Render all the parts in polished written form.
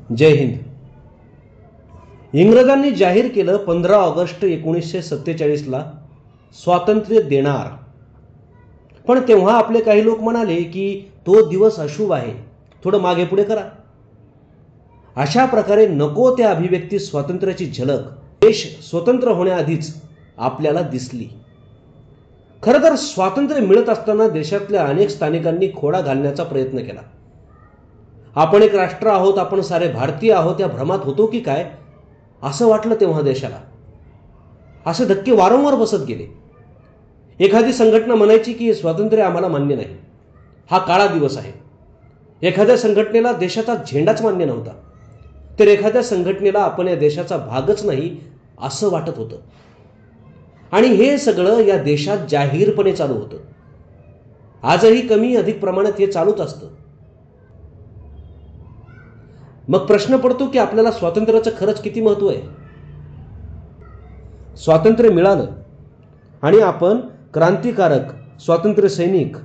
जय हिंद. इंग्रजांनी जाहीर केलं 15 ऑगस्ट 1947ला स्वातंत्र्य देणार. पण तेव्हा आपले काही लोक म्हणाले की तो दिवस अशुभ आहे, थोडं मागे पुढे करा. अशा प्रकारे नको त्या अभिव्यक्ती स्वातंत्र्याची झलक देश स्वतंत्र होण्याआधीच आपल्याला दिसली. खरं तर स्वातंत्र्य मिळत असताना देशातल्या अनेक स्थानिकांनी खोडा घालण्याचा प्रयत्न केला. आपण एक राष्ट्र आहोत, आपण सारे भारतीय आहोत या भ्रमात होतो की काय असं वाटलं तेव्हा देशाला. असे धक्के वारंवार बसत गेले. एखादी संघटना म्हणायची की स्वातंत्र्य आम्हाला मान्य नाही, हा काळा दिवस आहे. एखाद्या संघटनेला देशाचा झेंडाच मान्य नव्हता, तर एखाद्या संघटनेला आपण या देशाचा भागच नाही असं वाटत होतं. आणि हे सगळं या देशात जाहीरपणे चालू होतं. आजही कमी अधिक प्रमाणात हे चालूच असतं. मग प्रश्न पडतो की आपल्याला स्वातंत्र्याचं खरंच किती महत्त्व आहे. स्वातंत्र्य मिळालं आणि आपण क्रांतिकारक स्वातंत्र्य सैनिक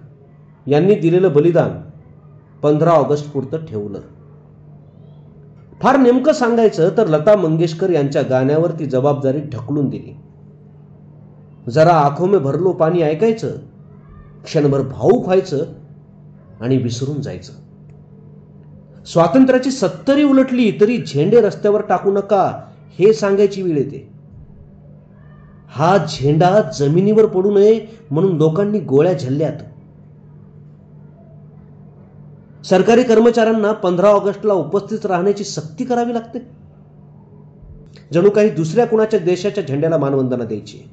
यांनी दिलेलं बलिदान 15 ऑगस्ट पुरतं ठेवलं. फार नेमकं सांगायचं तर लता मंगेशकर यांच्या गाण्यावर ती जबाबदारी ढकलून दिली. जरा आंखों में भर लो पाणी ऐकायचं, क्षणभर भावूक व्हायचं आणि विसरून जायचं. स्वातंत्र्याची 70 उलटली तरी झेंडे रस्त्यावर टाकू नका हे सांगायची वेळ येते. हा झेंडा जमिनीवर पडू नये म्हणून लोकांनी गोळ्या झेलल्यात. सरकारी कर्मचाऱ्यांना 15 ऑगस्टला उपस्थित राहण्याची सक्ती करावी लागते. जणू काही दुसऱ्या कुणाच्या देशाच्या झेंड्याला मानवंदना द्यायची.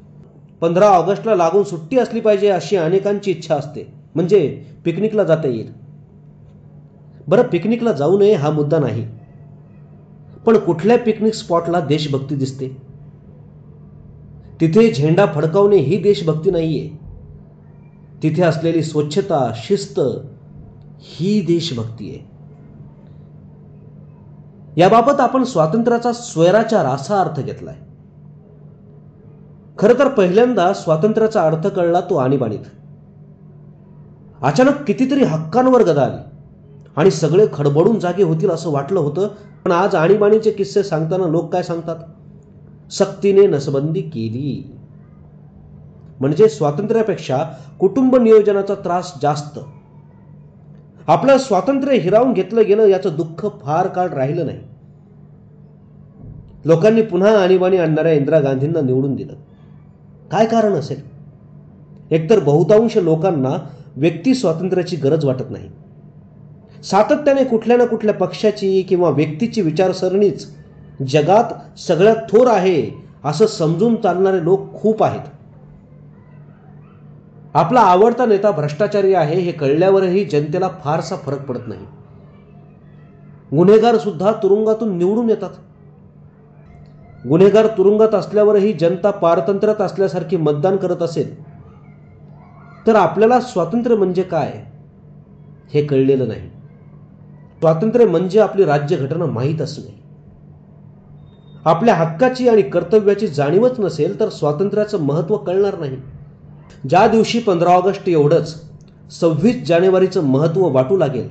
15 ऑगस्टला लागून सुट्टी असली पाहिजे अशी अनेकांची इच्छा असते, म्हणजे पिकनिकला जाता येईल. बरं, पिकनिकला जाऊ नये हा मुद्दा नाही, पण कुठल्या पिकनिक स्पॉटला देशभक्ती दिसते? तिथे झेंडा फडकावणे ही देशभक्ती नाहीये. तिथे असलेली स्वच्छता, शिस्त ही देशभक्ती आहे. याबाबत आपण स्वातंत्र्याचा स्वैराचार असा अर्थ घेतलाय. खरं तर पहिल्यांदा स्वातंत्र्याचा अर्थ कळला तो आणीबाणीत. अचानक कितीतरी हक्कांवर गदा आली आणि सगळे खडबडून जागे होतील असं वाटलं होतं. पण आज आणीबाणीचे किस्से सांगताना लोक काय सांगतात? सक्तीने नसबंदी केली. म्हणजे स्वातंत्र्यापेक्षा कुटुंब नियोजनाचा त्रास जास्त. आपलं स्वातंत्र्य हिरावून घेतलं गेलं याचं दुःख फार काळ राहिलं नाही. लोकांनी पुन्हा आणीबाणी आणणाऱ्या इंदिरा गांधींना निवडून दिलं. काय कारण असेल? एकतर बहुतांश लोकांना व्यक्ती स्वातंत्र्याची गरज वाटत नाही. सातत्याने कुठल्या ना कुठल्या पक्षाची किंवा व्यक्तीची विचारसरणीच जगात सगळ्यात थोर आहे असं समजून चालणारे लोक खूप आहेत. आपला आवडता नेता भ्रष्टाचारी आहे हे कळल्यावरही जनतेला फारसा फरक पडत नाही. गुन्हेगार सुद्धा तुरुंगातून निवडून येतात. गुन्हेगार तुरुंगात असल्यावरही जनता पारतंत्र्यात असल्यासारखी मतदान करत असेल तर आपल्याला स्वातंत्र्य म्हणजे काय हे कळलेलं नाही. स्वातंत्र्य म्हणजे आपली राज्यघटना माहीत असणे. आपल्या हक्काची आणि कर्तव्याची जाणीवच नसेल तर स्वातंत्र्याचं महत्त्व कळणार नाही. ज्या दिवशी 15 ऑगस्ट एवढंच 26 जानेवारीचं महत्त्व वाटू लागेल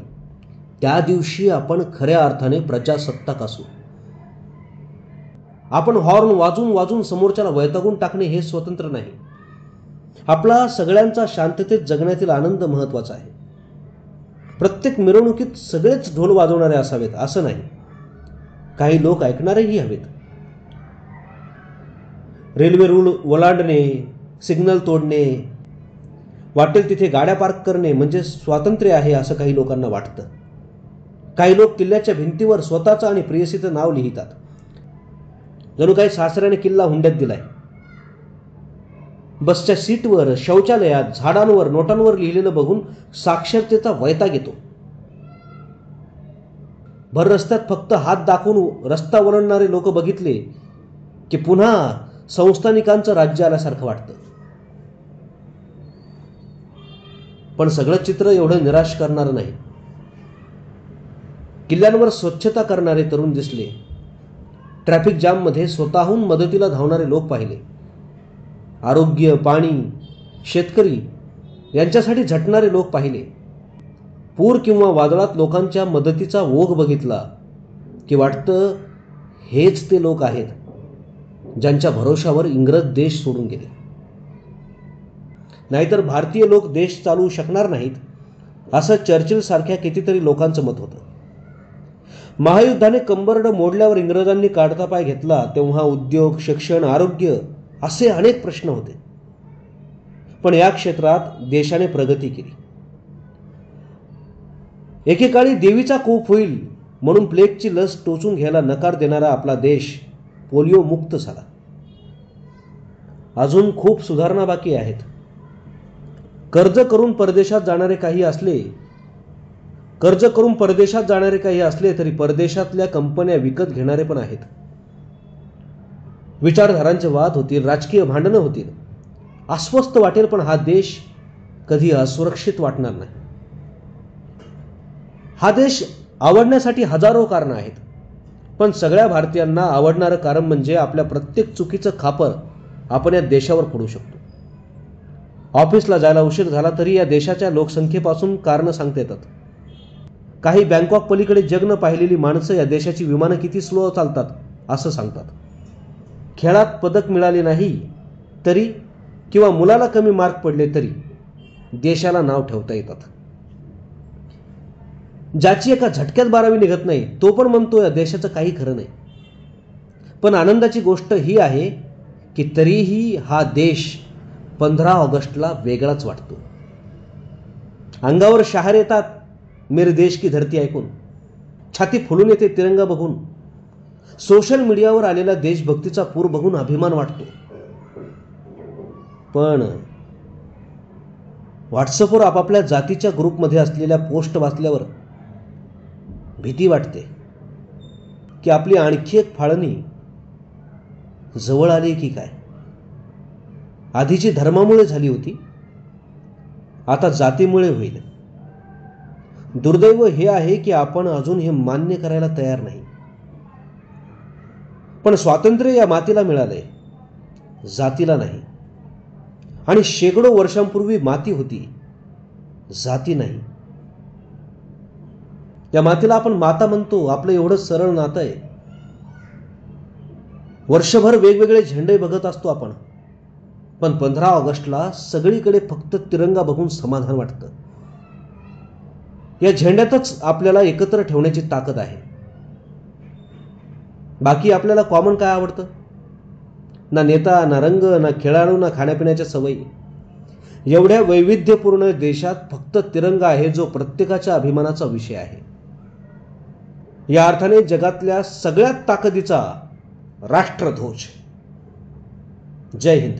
त्या दिवशी आपण खऱ्या अर्थाने प्रजासत्ताक असू. आपण हॉर्न वाजून वाजून समोरच्याला वैतागून टाकणे हे स्वतंत्र नाही. आपला सगळ्यांचा शांततेत जगण्यातील आनंद महत्त्वाचा आहे. प्रत्येक मिरवणुकीत सगळेच ढोल वाजवणारे असावेत असं नाही. काही लोक ऐकणारेही हवेत. रेल्वे रूळ ओलांडणे, सिग्नल तोडणे, वाटेल तिथे गाड्या पार्क करणे म्हणजे स्वातंत्र्य आहे असं काही लोकांना वाटतं. काही लोक किल्ल्याच्या भिंतीवर स्वतःचं आणि प्रेयसीचं नाव लिहितात, जणू काही सासऱ्याने किल्ला हुंड्यात दिलाय. बसच्या सीटवर, शौचालयात, झाडांवर, नोटांवर लिहिलेलं बघून साक्षरतेचा वैताग येतो. भर रस्त्यात फक्त हात दाखवून रस्ता ओलांडणारे लोक बघितले की पुन्हा संस्थानिकांचं राज्य आल्यासारखं वाटतं. पण सगळं चित्र एवढं निराश करणारं नाही. किल्ल्यांवर स्वच्छता करणारे तरुण दिसले. ट्रॅफिक जाममध्ये स्वतःहून मदतीला धावणारे लोक पाहिले. आरोग्य, पाणी, शेतकरी यांच्यासाठी झटणारे लोक पाहिले. पूर किंवा वादळात लोकांच्या मदतीचा ओघ बघितला. की वाटतं हेच ते लोक आहेत ज्यांच्या भरोशावर इंग्रज देश सोडून गेले. नाहीतर भारतीय लोक देश चालवू शकणार नाहीत असं चर्चिल सारख्या कितीतरी लोकांचं मत होतं. महायुद्धाने कंबरड मोडल्यावर इंग्रजांनी काढता पाय घेतला तेव्हा उद्योग, शिक्षण, आरोग्य असे अनेक प्रश्न होते. पण या क्षेत्रात देशाने प्रगती केली. एकेकाळी देवीचा कोप होईल म्हणून प्लेगची लस टोचून घ्यायला नकार देणारा आपला देश पोलिओ मुक्त झाला. अजून खूप सुधारणा बाकी आहेत. कर्ज करून परदेशात जाणारे काही असले तरी परदेशातल्या कंपन्या विकत घेणारे पण आहेत. विचारधारांचे वाद होतील, राजकीय भांडणं होतील, अस्वस्थ वाटेल, पण हा देश कधी असुरक्षित वाटणार नाही. हा देश आवडण्यासाठी हजारो कारणं आहेत, पण सगळ्या भारतीयांना आवडणारं कारण म्हणजे आपल्या प्रत्येक चुकीचं खापर आपण या देशावर फोडू शकतो. ऑफिसला जायला उशीर झाला तरी या देशाच्या लोकसंख्येपासून कारणं सांगता येतात. काही बँकॉक पलीकडे जग न पाहिलेली माणसं या देशाची विमानं किती स्लो चालतात असं सांगतात. खेळात पदक मिळाले नाही तरी किंवा मुलाला कमी मार्क पडले तरी देशाला नाव ठेवता येतात. ज्याची एका झटक्यात 12वी निघत नाही तो पण म्हणतो या देशाचं काही खरं नाही. पण आनंदाची गोष्ट ही आहे की तरीही हा देश 15 ऑगस्टला वेगळाच वाटतो. अंगावर शहारे येतात मेरे देश की धरती ऐकून, छाती फुलून येते तिरंगा बघून, सोशल मीडियावर आलेला देशभक्तीचा पूर बघून अभिमान वाटतो. पण व्हॉट्सअपवर आपापल्या जातीच्या ग्रुपमध्ये असलेल्या पोस्ट वाचल्यावर भीती वाटते की आपली आणखी एक फाळणी जवळ आली की काय. आधीची धर्मामुळे झाली होती, आता जातीमुळे होईल. दुर्दैव हे आहे की आपण अजून हे मान्य करायला तयार नाही. पण स्वातंत्र्य या मातीला मिळालंय, जातीला नाही. आणि शेकडो वर्षांपूर्वी माती होती, जाती नाही. या मातीला आपण माता म्हणतो. आपलं एवढं सरळ नातं आहे. वर्षभर वेगवेगळे झेंडे बघत असतो आपण, पण 15 ऑगस्टला सगळीकडे फक्त तिरंगा बघून समाधान वाटतं. या झेंड्यातच आपल्याला एकत्र ठेवण्याची ताकद आहे. बाकी आपल्याला कॉमन काय आवडतं? ना नेता, ना रंग, ना खेळाडू, ना खाण्यापिण्याच्या सवयी. एवढ्या वैविध्यपूर्ण देशात फक्त तिरंगा आहे जो प्रत्येकाच्या अभिमानाचा विषय आहे. या अर्थाने जगातल्या सगळ्यात ताकदीचा राष्ट्रध्वज. जय हिंद.